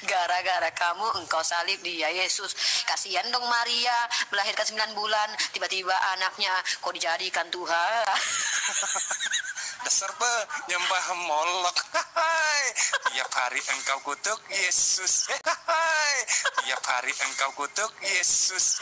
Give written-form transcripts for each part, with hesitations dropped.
Gara-gara kamu engkau salib dia Yesus. Kasihan dong Maria, melahirkan 9 bulan, tiba-tiba anaknya kok dijadikan Tuhan. Dasar penyembah Molok. Tiap hari engkau kutuk Yesus. Tiap hari engkau kutuk Yesus.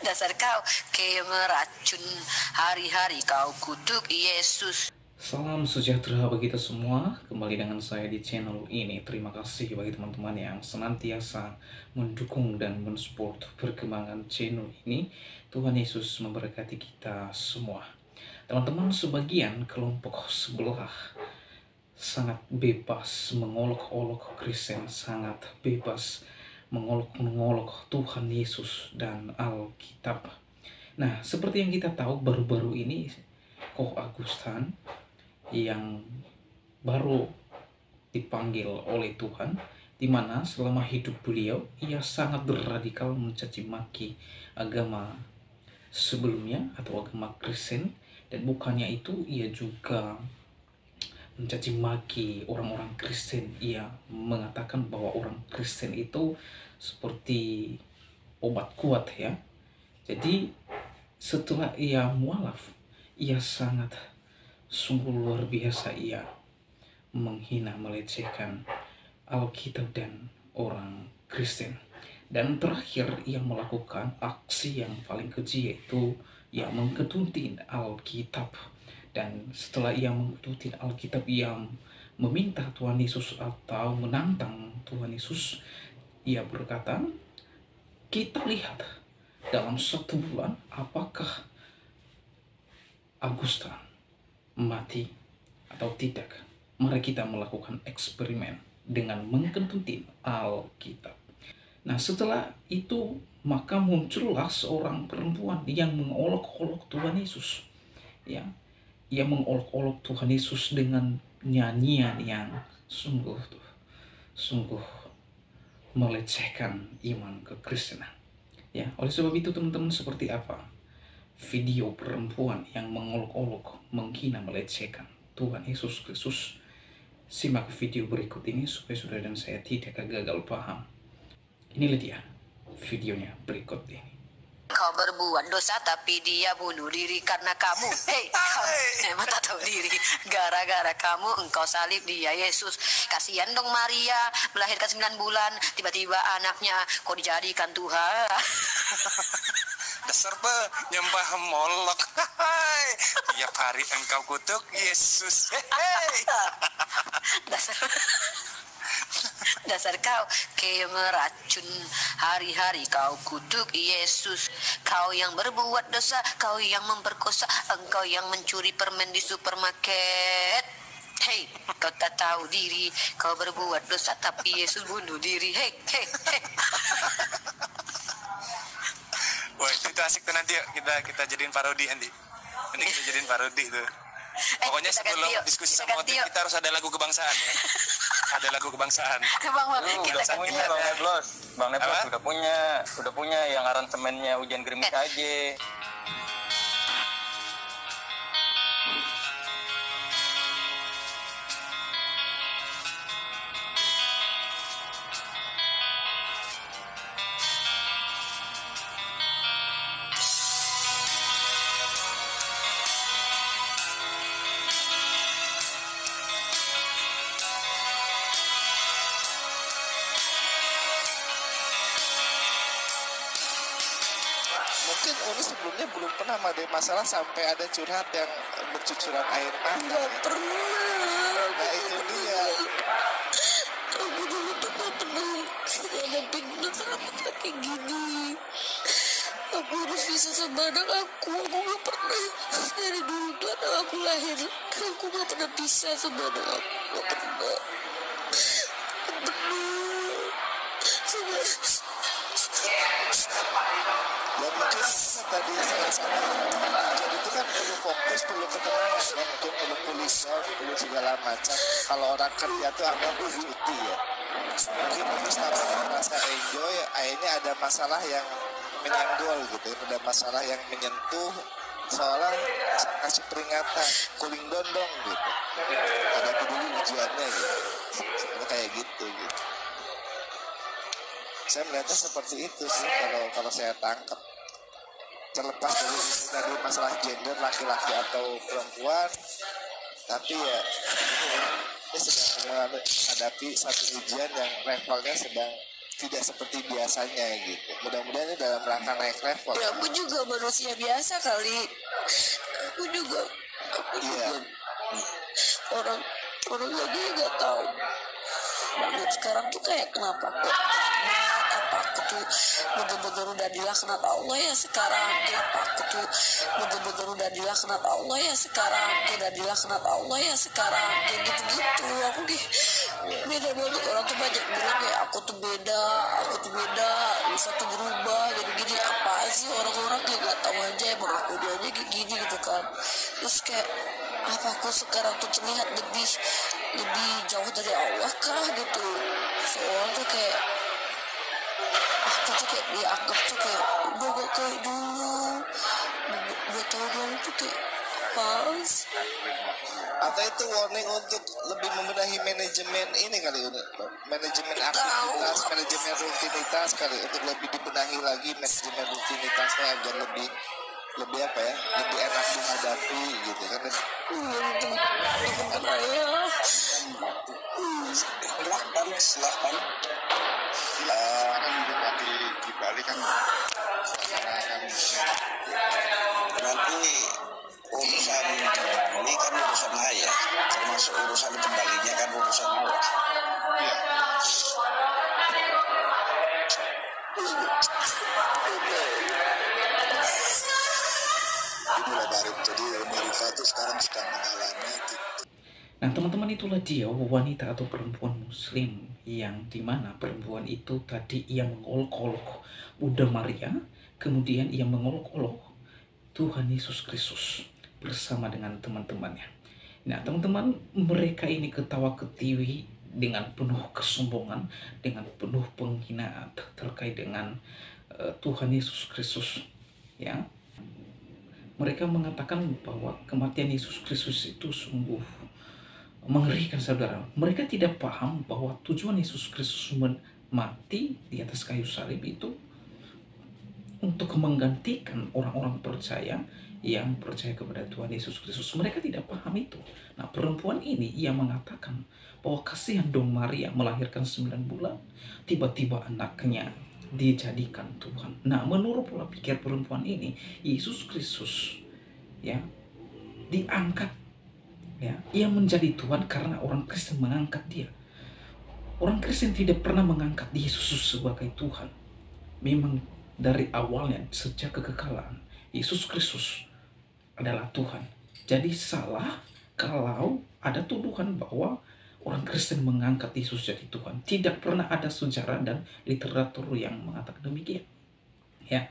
Dasar kau kayak meracun, hari-hari kau kutuk Yesus. Salam sejahtera bagi kita semua, kembali dengan saya di channel ini. Terima kasih bagi teman-teman yang senantiasa mendukung dan mensupport perkembangan channel ini. Tuhan Yesus memberkati kita semua. Teman-teman, sebagian kelompok sebelah sangat bebas mengolok-olok Kristen, sangat bebas mengolok-olok Tuhan Yesus dan Alkitab. Nah, seperti yang kita tahu, baru-baru ini Koh Augustan yang baru dipanggil oleh Tuhan, di mana selama hidup beliau ia sangat radikal mencaci maki agama sebelumnya atau agama Kristen, dan bukannya itu ia juga mencaci maki orang-orang Kristen. Ia mengatakan bahwa orang Kristen itu seperti obat kuat ya. Jadi setelah ia mualaf, ia sangat sungguh luar biasa, ia menghina, melecehkan Alkitab dan orang Kristen. Dan terakhir ia melakukan aksi yang paling keji, yaitu ia mengketuntin Alkitab. Dan setelah ia mengketuntin Alkitab, ia meminta Tuhan Yesus atau menantang Tuhan Yesus. Ia berkata, kita lihat dalam 1 bulan apakah Augustan mati atau tidak. Mari kita melakukan eksperimen dengan mengketuntin Alkitab. Nah, setelah itu maka muncullah seorang perempuan yang mengolok-olok Tuhan Yesus. Ya, ia mengolok-olok Tuhan Yesus dengan nyanyian yang sungguh melecehkan iman kekristenan. Ya, oleh sebab itu teman-teman, seperti apa video perempuan yang mengolok-olok, menghina, melecehkan Tuhan Yesus Kristus? Simak video berikut ini supaya saudara dan saya tidak gagal paham. Inilah dia videonya berikut ini. Kau berbuat dosa tapi dia bunuh diri karena kamu. Hei, kamu emang tak tahu diri. Gara-gara kamu engkau salib dia Yesus. Kasihan dong Maria, melahirkan 9 bulan, tiba-tiba anaknya kok dijadikan Tuhan. Dasar penyembah Molok. Tiap hari engkau kutuk Yesus. Dasar kau kayak meracun, hari-hari kau kutuk Yesus. Kau yang berbuat dosa, kau yang memperkosa, engkau yang mencuri permen di supermarket. Hei, kau tak tahu diri, kau berbuat dosa tapi Yesus bunuh diri. Hei. Wah, itu asik tuh, nanti yuk kita jadiin parodi nanti. Nanti kita jadiin parodi tuh. Pokoknya sebelum diskusi sama Otit, kita harus ada lagu kebangsaan ya. Ada lagu kebangsaan. Bang Neblos udah punya yang aransemennya Hujan Gerimis aja. Mungkin Uni sebelumnya belum pernah ada masalah sampai ada curhat yang bercucuran air mata. Nggak pernah. Nah itu dia. Aku dulu pernah ngadepin masalah kayak gini. Aku harus bisa sama anak aku nggak pernah. Dari dulu tuh anak aku lahir, aku nggak pernah bisa sama anak aku, nggak pernah. Dan mungkin tadi sama-sama jadi itu kan perlu fokus, perlu ketenangan ya, mungkin perlu kulisor, perlu segala macam. Kalau orang kerja tuh anggap cuti ya, mungkin terus merasa enjoy, akhirnya ada masalah yang menyenggol gitu, ada masalah yang menyentuh, seolah kasih peringatan, cooling down dong gitu. Ada dulu tujuannya gitu. Sebenarnya kayak gitu. Saya melihatnya seperti itu sih kalau saya tangkap. Terlepas dari tadi masalah gender laki-laki atau perempuan, tapi ya dia sedang menghadapi satu ujian yang levelnya sedang tidak seperti biasanya gitu. Mudah-mudahan ini dalam rangka naik level. Ya, aku juga manusia biasa kali. Aku juga orang lagi nggak tahu banget sekarang tuh kayak kenapa kok apa aku tuh bener-bener udah dilaknat Allah ya sekarang, kenapa aku tuh bener-bener udah dilaknat Allah ya sekarang, udah dilaknat Allah ya sekarang, kayak gitu-gitu. Aku beda banget. Orang tuh banyak bilang kayak aku tuh beda, bisa tuh berubah jadi gini. Apa sih orang-orang kayak gak tahu aja emang aku dia aja kayak gini gitu kan. Terus kayak apa aku sekarang tuh terlihat lebih jauh dari Allah kah gitu. Soalnya tuh kayak aku tuh kayak dianggap tuh kayak udah gak kayak dulu. 2 tahun lalu tuh kayak pas. Atau itu warning untuk lebih membenahi manajemen ini kali ini, manajemen aktivitas, manajemen rutinitas kali, untuk lebih dibenahi lagi manajemen rutinitasnya agar lebih apa ya, lebih enak dihadapi gitu kan. Silahkan kan di Bali kan nanti urusan ini kan urusan saya, termasuk urusan kembalinya kan urusan Allah. Mulai dari jadi Amerika itu sekarang sedang mengalami. Nah teman-teman, itulah dia wanita atau perempuan muslim yang dimana perempuan itu tadi ia mengolok-olok Bunda Maria, kemudian ia mengolok-olok Tuhan Yesus Kristus bersama dengan teman-temannya. Nah teman-teman, mereka ini ketawa ketiwi dengan penuh kesombongan, dengan penuh penghinaan terkait dengan Tuhan Yesus Kristus. Ya, mereka mengatakan bahwa kematian Yesus Kristus itu sungguh mengerikan, saudara. Mereka tidak paham bahwa tujuan Yesus Kristus mati di atas kayu salib itu untuk menggantikan orang-orang percaya yang percaya kepada Tuhan Yesus Kristus. Mereka tidak paham itu. Nah, perempuan ini ia mengatakan bahwa kasihan dong Maria melahirkan 9 bulan, tiba-tiba anaknya dijadikan Tuhan. Nah, menurut pola pikir perempuan ini, Yesus Kristus ya diangkat, ya, ia menjadi Tuhan karena orang Kristen mengangkat dia. Orang Kristen tidak pernah mengangkat Yesus sebagai Tuhan. Memang dari awalnya, sejak kekekalan, Yesus Kristus adalah Tuhan. Jadi salah kalau ada tuduhan bahwa orang Kristen mengangkat Yesus jadi Tuhan. Tidak pernah ada sejarah dan literatur yang mengatakan demikian. Ya,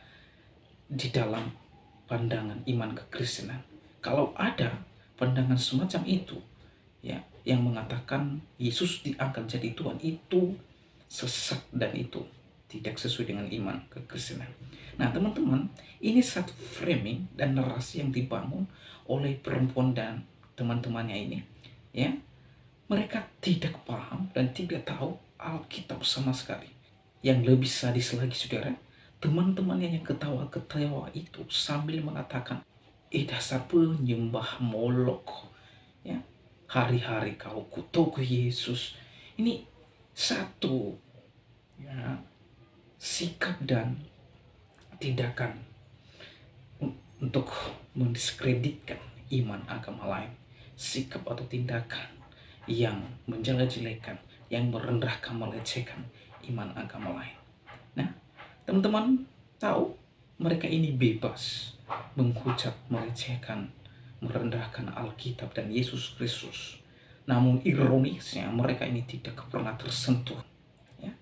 di dalam pandangan iman kekristenan, kalau ada pandangan semacam itu, ya, yang mengatakan Yesus diangkat jadi Tuhan, itu sesat dan itu tidak sesuai dengan iman kekristenan. Nah teman-teman, ini satu framing dan narasi yang dibangun oleh perempuan dan teman-temannya ini. Ya, mereka tidak paham dan tidak tahu Alkitab sama sekali. Yang lebih sadis lagi, saudara, teman-temannya yang ketawa-ketawa itu sambil mengatakan, dasar penyembah Molok, ya, hari-hari kau kutuk Yesus. Ini satu, ya, sikap dan tindakan untuk mendiskreditkan iman agama lain. Sikap atau tindakan yang menjelek-jelekan, yang merendahkan, melecehkan iman agama lain. Nah, teman-teman tahu, mereka ini bebas menghujat, melecehkan, merendahkan Alkitab dan Yesus Kristus. Namun ironisnya, mereka ini tidak pernah tersentuh. Ya,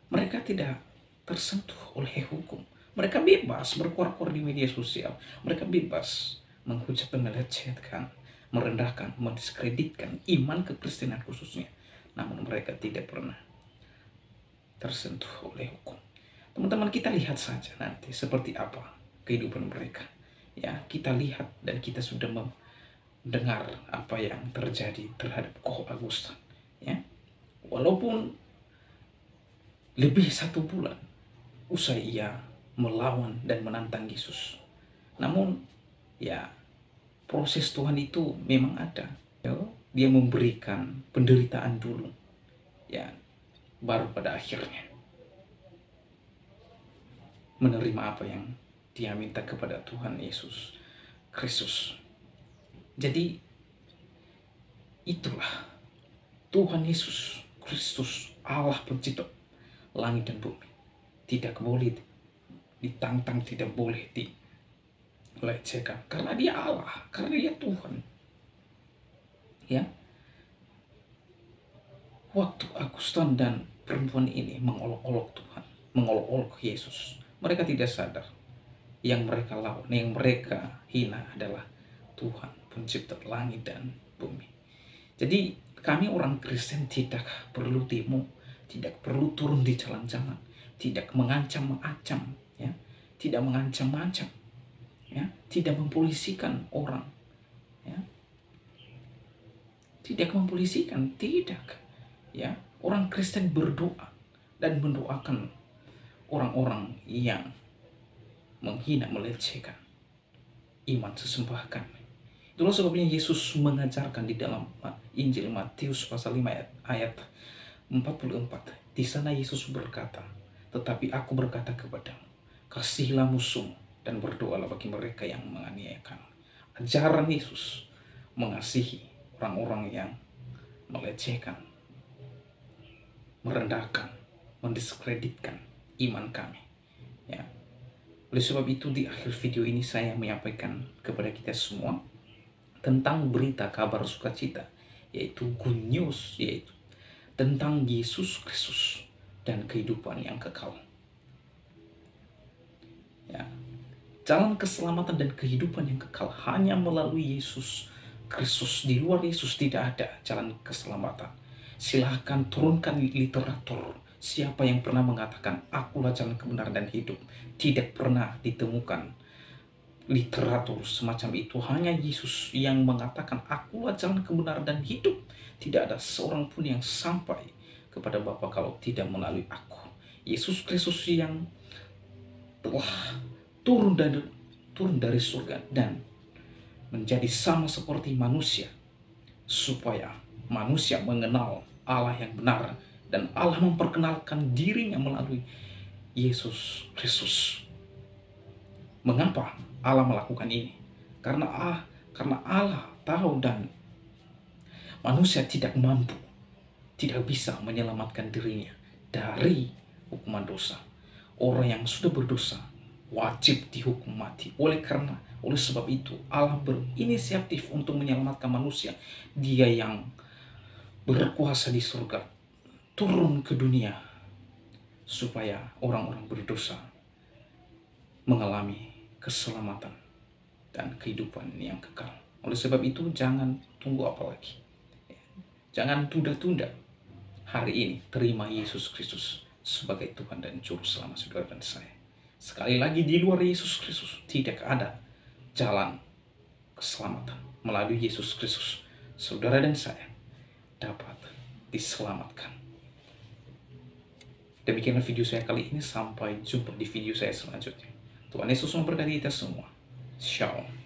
mereka tidak tersentuh oleh hukum. Mereka bebas berkuar-kuar di media sosial. Mereka bebas menghujat dan melecehkan, merendahkan, mendiskreditkan iman kekristenan khususnya. Namun mereka tidak pernah tersentuh oleh hukum. Teman-teman, kita lihat saja nanti seperti apa kehidupan mereka. Ya, kita lihat dan kita sudah dengar apa yang terjadi terhadap Ko Agustin, ya. Walaupun lebih 1 bulan usai ia melawan dan menantang Yesus, namun ya proses Tuhan itu memang ada. Ya, dia memberikan penderitaan dulu, ya, baru pada akhirnya menerima apa yang dia minta kepada Tuhan Yesus Kristus. Jadi itulah Tuhan Yesus Kristus, Allah pencipta langit dan bumi. Tidak boleh ditantang, tidak boleh dilecehkan, karena dia Allah, karena dia Tuhan. Ya, waktu Agustin dan perempuan ini mengolok-olok Tuhan, mengolok-olok Yesus, mereka tidak sadar yang mereka lawan, yang mereka hina adalah Tuhan pencipta langit dan bumi. Jadi kami orang Kristen tidak perlu demo, tidak perlu turun di jalan-jalan, tidak mengancam-ancam, ya, tidak mengancam-ancam, ya, tidak mempolisikan orang, ya, tidak mempolisikan, tidak, ya. Orang Kristen berdoa dan mendoakan orang-orang yang menghina, melecehkan iman sesembahan kami. Itulah sebabnya Yesus mengajarkan di dalam Injil Matius pasal 5 ayat 44. Di sana Yesus berkata, "Tetapi aku berkata kepadamu, kasihilah musuhmu dan berdoalah bagi mereka yang menganiayakan." Ajaran Yesus mengasihi orang-orang yang melecehkan, merendahkan, mendiskreditkan iman kami, ya. Oleh sebab itu di akhir video ini saya menyampaikan kepada kita semua tentang berita kabar sukacita, yaitu good news, yaitu tentang Yesus Kristus dan kehidupan yang kekal. Ya, jalan keselamatan dan kehidupan yang kekal hanya melalui Yesus Kristus. Di luar Yesus tidak ada jalan keselamatan. Silahkan turunkan literatur. Siapa yang pernah mengatakan akulah jalan kebenaran dan hidup? Tidak pernah ditemukan literatur semacam itu. Hanya Yesus yang mengatakan akulah jalan kebenaran dan hidup. Tidak ada seorang pun yang sampai kepada Bapa kalau tidak melalui aku. Yesus Kristus yang telah turun dari surga dan menjadi sama seperti manusia, supaya manusia mengenal Allah yang benar, dan Allah memperkenalkan dirinya melalui Yesus Kristus. Mengapa Allah melakukan ini? Karena Allah tahu dan manusia tidak mampu, tidak bisa menyelamatkan dirinya dari hukuman dosa. Orang yang sudah berdosa wajib dihukum mati. Oleh sebab itu Allah berinisiatif untuk menyelamatkan manusia. Dia yang berkuasa di surga turun ke dunia supaya orang-orang berdosa mengalami keselamatan dan kehidupan yang kekal. Oleh sebab itu jangan tunggu apa lagi. Jangan tunda-tunda. Hari ini terima Yesus Kristus sebagai Tuhan dan Juru Selamat saudara dan saya. Sekali lagi, di luar Yesus Kristus tidak ada jalan keselamatan. Melalui Yesus Kristus, saudara dan saya dapat diselamatkan. Demikianlah video saya kali ini. Sampai jumpa di video saya selanjutnya. Tuhan Yesus memberkati kita semua. Shalom.